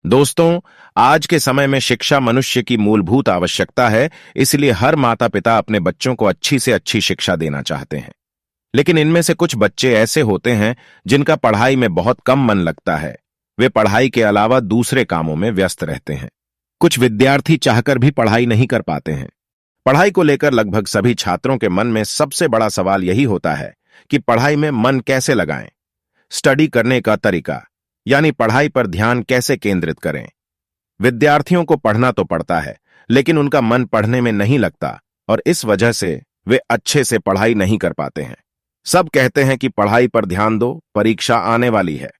दोस्तों, आज के समय में शिक्षा मनुष्य की मूलभूत आवश्यकता है, इसलिए हर माता पिता अपने बच्चों को अच्छी से अच्छी शिक्षा देना चाहते हैं। लेकिन इनमें से कुछ बच्चे ऐसे होते हैं जिनका पढ़ाई में बहुत कम मन लगता है। वे पढ़ाई के अलावा दूसरे कामों में व्यस्त रहते हैं। कुछ विद्यार्थी चाहकर भी पढ़ाई नहीं कर पाते हैं। पढ़ाई को लेकर लगभग सभी छात्रों के मन में सबसे बड़ा सवाल यही होता है कि पढ़ाई में मन कैसे लगाएं। स्टडी करने का तरीका, यानी पढ़ाई पर ध्यान कैसे केंद्रित करें। विद्यार्थियों को पढ़ना तो पड़ता है, लेकिन उनका मन पढ़ने में नहीं लगता और इस वजह से वे अच्छे से पढ़ाई नहीं कर पाते हैं। सब कहते हैं कि पढ़ाई पर ध्यान दो, परीक्षा आने वाली है।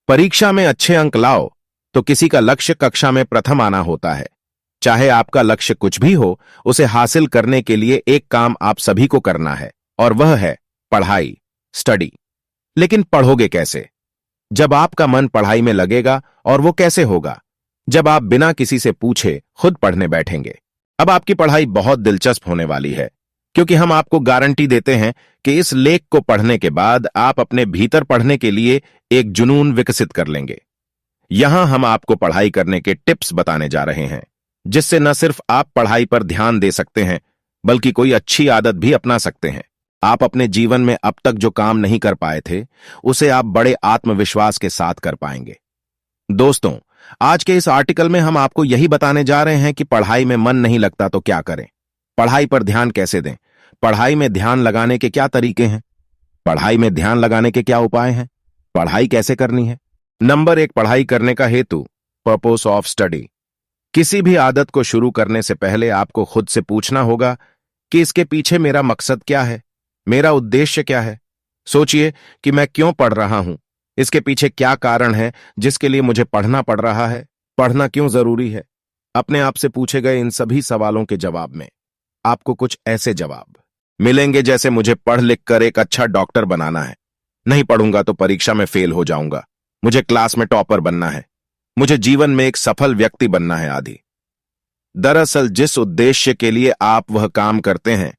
परीक्षा में अच्छे अंक लाओ, तो किसी का लक्ष्य कक्षा में प्रथम आना होता है। चाहे आपका लक्ष्य कुछ भी हो, उसे हासिल करने के लिए एक काम आप सभी को करना है, और वह है पढ़ाई, स्टडी। लेकिन पढ़ोगे कैसे? जब आपका मन पढ़ाई में लगेगा, और वो कैसे होगा? जब आप बिना किसी से पूछे खुद पढ़ने बैठेंगे। अब आपकी पढ़ाई बहुत दिलचस्प होने वाली है, क्योंकि हम आपको गारंटी देते हैं कि इस लेख को पढ़ने के बाद आप अपने भीतर पढ़ने के लिए एक जुनून विकसित कर लेंगे। यहां हम आपको पढ़ाई करने के टिप्स बताने जा रहे हैं, जिससे न सिर्फ आप पढ़ाई पर ध्यान दे सकते हैं, बल्कि कोई अच्छी आदत भी अपना सकते हैं। आप अपने जीवन में अब तक जो काम नहीं कर पाए थे, उसे आप बड़े आत्मविश्वास के साथ कर पाएंगे। दोस्तों, आज के इस आर्टिकल में हम आपको यही बताने जा रहे हैं कि पढ़ाई में मन नहीं लगता तो क्या करें, पढ़ाई पर ध्यान कैसे दें, पढ़ाई में ध्यान लगाने के क्या तरीके हैं, पढ़ाई में ध्यान लगाने के क्या उपाय हैं, पढ़ाई कैसे करनी है। नंबर 1, पढ़ाई करने का हेतु, पर्पस ऑफ स्टडी। किसी भी आदत को शुरू करने से पहले आपको खुद से पूछना होगा कि इसके पीछे मेरा मकसद क्या है, मेरा उद्देश्य क्या है। सोचिए कि मैं क्यों पढ़ रहा हूं, इसके पीछे क्या कारण है जिसके लिए मुझे पढ़ना पड़ रहा है, पढ़ना क्यों जरूरी है। अपने आप से पूछे गए इन सभी सवालों के जवाब में आपको कुछ ऐसे जवाब मिलेंगे जैसे मुझे पढ़ लिख कर एक अच्छा डॉक्टर बनाना है, नहीं पढ़ूंगा तो परीक्षा में फेल हो जाऊंगा, मुझे क्लास में टॉपर बनना है, मुझे जीवन में एक सफल व्यक्ति बनना है आदि। दरअसल जिस उद्देश्य के लिए आप वह काम करते हैं,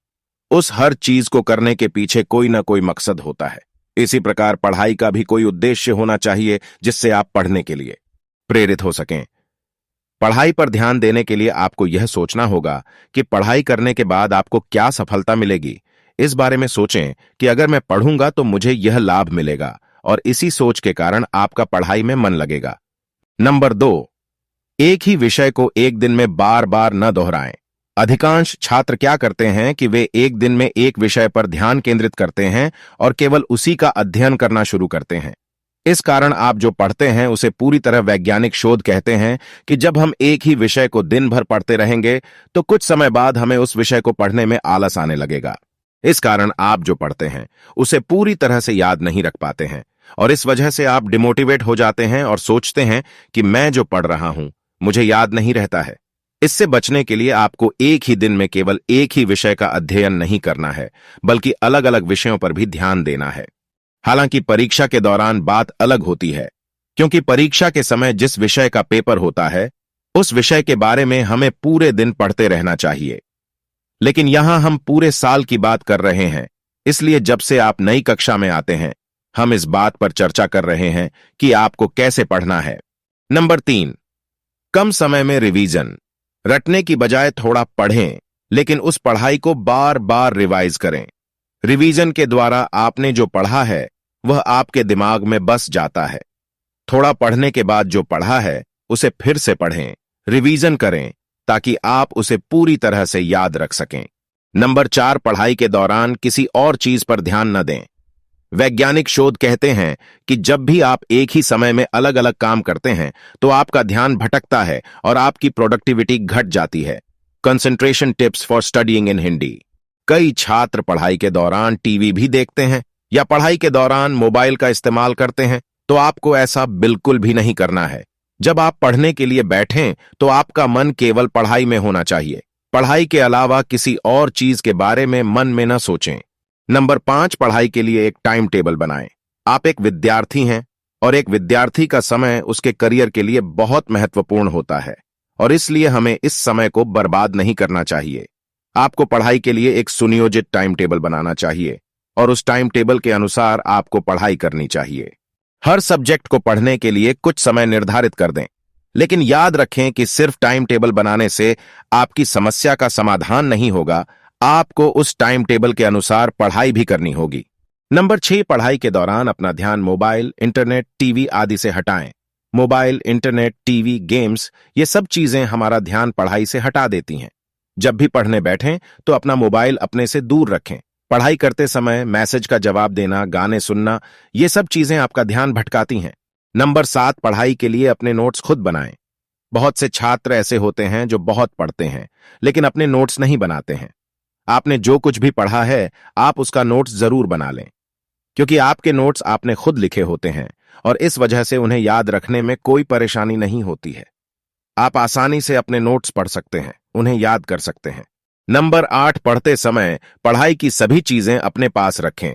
उस हर चीज को करने के पीछे कोई ना कोई मकसद होता है। इसी प्रकार पढ़ाई का भी कोई उद्देश्य होना चाहिए जिससे आप पढ़ने के लिए प्रेरित हो सकें। पढ़ाई पर ध्यान देने के लिए आपको यह सोचना होगा कि पढ़ाई करने के बाद आपको क्या सफलता मिलेगी। इस बारे में सोचें कि अगर मैं पढ़ूंगा तो मुझे यह लाभ मिलेगा, और इसी सोच के कारण आपका पढ़ाई में मन लगेगा। नंबर 2, एक ही विषय को एक दिन में बार बार न दोहराएं। अधिकांश छात्र क्या करते हैं कि वे एक दिन में एक विषय पर ध्यान केंद्रित करते हैं और केवल उसी का अध्ययन करना शुरू करते हैं। इस कारण आप जो पढ़ते हैं उसे पूरी तरह वैज्ञानिक शोध कहते हैं कि जब हम एक ही विषय को दिन भर पढ़ते रहेंगे तो कुछ समय बाद हमें उस विषय को पढ़ने में आलस आने लगेगा। इस कारण आप जो पढ़ते हैं उसे पूरी तरह से याद नहीं रख पाते हैं, और इस वजह से आप डिमोटिवेट हो जाते हैं और सोचते हैं कि मैं जो पढ़ रहा हूं मुझे याद नहीं रहता है। इससे बचने के लिए आपको एक ही दिन में केवल एक ही विषय का अध्ययन नहीं करना है, बल्कि अलग अलग विषयों पर भी ध्यान देना है। हालांकि परीक्षा के दौरान बात अलग होती है, क्योंकि परीक्षा के समय जिस विषय का पेपर होता है उस विषय के बारे में हमें पूरे दिन पढ़ते रहना चाहिए। लेकिन यहां हम पूरे साल की बात कर रहे हैं, इसलिए जब से आप नई कक्षा में आते हैं हम इस बात पर चर्चा कर रहे हैं कि आपको कैसे पढ़ना है। नंबर 3, कम समय में रिवीजन। रटने की बजाय थोड़ा पढ़ें, लेकिन उस पढ़ाई को बार बार रिवाइज करें। रिवीजन के द्वारा आपने जो पढ़ा है वह आपके दिमाग में बस जाता है। थोड़ा पढ़ने के बाद जो पढ़ा है उसे फिर से पढ़ें, रिवीजन करें, ताकि आप उसे पूरी तरह से याद रख सकें। नंबर 4, पढ़ाई के दौरान किसी और चीज पर ध्यान न दें। वैज्ञानिक शोध कहते हैं कि जब भी आप एक ही समय में अलग अलग काम करते हैं तो आपका ध्यान भटकता है और आपकी प्रोडक्टिविटी घट जाती है। Concentration tips for studying in Hindi. कई छात्र पढ़ाई के दौरान टीवी भी देखते हैं या पढ़ाई के दौरान मोबाइल का इस्तेमाल करते हैं, तो आपको ऐसा बिल्कुल भी नहीं करना है। जब आप पढ़ने के लिए बैठें तो आपका मन केवल पढ़ाई में होना चाहिए। पढ़ाई के अलावा किसी और चीज के बारे में मन में न सोचें। नंबर 5, पढ़ाई के लिए एक टाइम टेबल बनाएं। आप एक विद्यार्थी हैं और एक विद्यार्थी का समय उसके करियर के लिए बहुत महत्वपूर्ण होता है, और इसलिए हमें इस समय को बर्बाद नहीं करना चाहिए। आपको पढ़ाई के लिए एक सुनियोजित टाइम टेबल बनाना चाहिए और उस टाइम टेबल के अनुसार आपको पढ़ाई करनी चाहिए। हर सब्जेक्ट को पढ़ने के लिए कुछ समय निर्धारित कर दें। लेकिन याद रखें कि सिर्फ टाइम टेबल बनाने से आपकी समस्या का समाधान नहीं होगा, आपको उस टाइम टेबल के अनुसार पढ़ाई भी करनी होगी। नंबर 6, पढ़ाई के दौरान अपना ध्यान मोबाइल, इंटरनेट, टीवी आदि से हटाएं। मोबाइल, इंटरनेट, टीवी, गेम्स ये सब चीजें हमारा ध्यान पढ़ाई से हटा देती हैं। जब भी पढ़ने बैठें तो अपना मोबाइल अपने से दूर रखें। पढ़ाई करते समय मैसेज का जवाब देना, गाने सुनना, ये सब चीजें आपका ध्यान भटकाती हैं। नंबर 7, पढ़ाई के लिए अपने नोट्स खुद बनाएं। बहुत से छात्र ऐसे होते हैं जो बहुत पढ़ते हैं लेकिन अपने नोट्स नहीं बनाते हैं। आपने जो कुछ भी पढ़ा है आप उसका नोट्स जरूर बना लें, क्योंकि आपके नोट्स आपने खुद लिखे होते हैं और इस वजह से उन्हें याद रखने में कोई परेशानी नहीं होती है। आप आसानी से अपने नोट्स पढ़ सकते हैं, उन्हें याद कर सकते हैं। नंबर 8, पढ़ते समय पढ़ाई की सभी चीजें अपने पास रखें।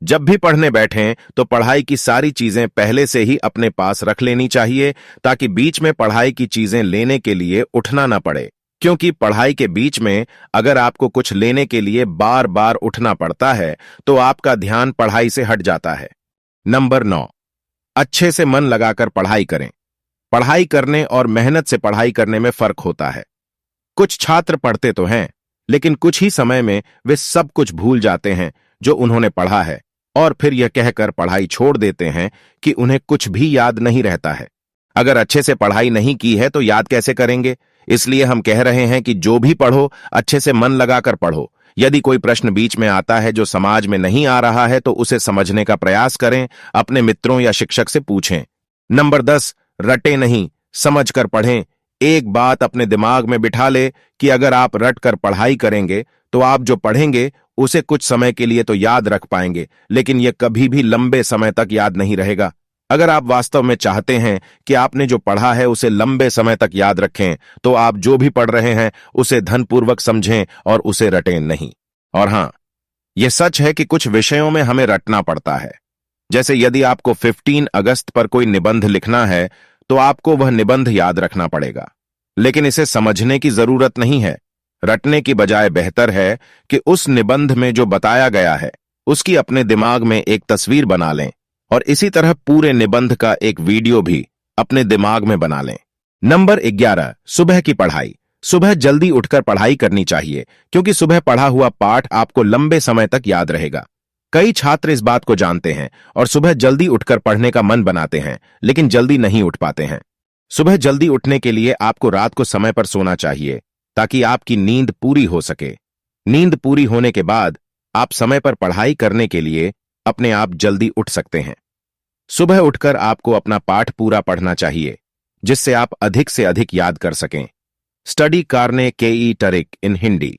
जब भी पढ़ने बैठें तो पढ़ाई की सारी चीजें पहले से ही अपने पास रख लेनी चाहिए, ताकि बीच में पढ़ाई की चीजें लेने के लिए उठना ना पड़े, क्योंकि पढ़ाई के बीच में अगर आपको कुछ लेने के लिए बार बार उठना पड़ता है तो आपका ध्यान पढ़ाई से हट जाता है। नंबर 9, अच्छे से मन लगाकर पढ़ाई करें। पढ़ाई करने और मेहनत से पढ़ाई करने में फर्क होता है। कुछ छात्र पढ़ते तो हैं लेकिन कुछ ही समय में वे सब कुछ भूल जाते हैं जो उन्होंने पढ़ा है और फिर यह कहकर पढ़ाई छोड़ देते हैं कि उन्हें कुछ भी याद नहीं रहता है। अगर अच्छे से पढ़ाई नहीं की है तो याद कैसे करेंगे? इसलिए हम कह रहे हैं कि जो भी पढ़ो अच्छे से मन लगाकर पढ़ो। यदि कोई प्रश्न बीच में आता है जो समाज में नहीं आ रहा है तो उसे समझने का प्रयास करें, अपने मित्रों या शिक्षक से पूछें। नंबर 10, रटे नहीं, समझ कर पढ़ें। एक बात अपने दिमाग में बिठा ले कि अगर आप रट कर पढ़ाई करेंगे तो आप जो पढ़ेंगे उसे कुछ समय के लिए तो याद रख पाएंगे, लेकिन यह कभी भी लंबे समय तक याद नहीं रहेगा। अगर आप वास्तव में चाहते हैं कि आपने जो पढ़ा है उसे लंबे समय तक याद रखें, तो आप जो भी पढ़ रहे हैं उसे धनपूर्वक समझें और उसे रटें नहीं। और हां, यह सच है कि कुछ विषयों में हमें रटना पड़ता है। जैसे यदि आपको 15 अगस्त पर कोई निबंध लिखना है तो आपको वह निबंध याद रखना पड़ेगा, लेकिन इसे समझने की जरूरत नहीं है। रटने की बजाय बेहतर है कि उस निबंध में जो बताया गया है उसकी अपने दिमाग में एक तस्वीर बना लें और इसी तरह पूरे निबंध का एक वीडियो भी अपने दिमाग में बना लें। नंबर 11, सुबह की पढ़ाई। सुबह जल्दी उठकर पढ़ाई करनी चाहिए, क्योंकि सुबह पढ़ा हुआ पाठ आपको लंबे समय तक याद रहेगा। कई छात्र इस बात को जानते हैं और सुबह जल्दी उठकर पढ़ने का मन बनाते हैं, लेकिन जल्दी नहीं उठ पाते हैं। सुबह जल्दी उठने के लिए आपको रात को समय पर सोना चाहिए, ताकि आपकी नींद पूरी हो सके। नींद पूरी होने के बाद आप समय पर पढ़ाई करने के लिए अपने आप जल्दी उठ सकते हैं। सुबह उठकर आपको अपना पाठ पूरा पढ़ना चाहिए, जिससे आप अधिक से अधिक याद कर सकें। स्टडी कारने के ई टरिक इन हिंदी।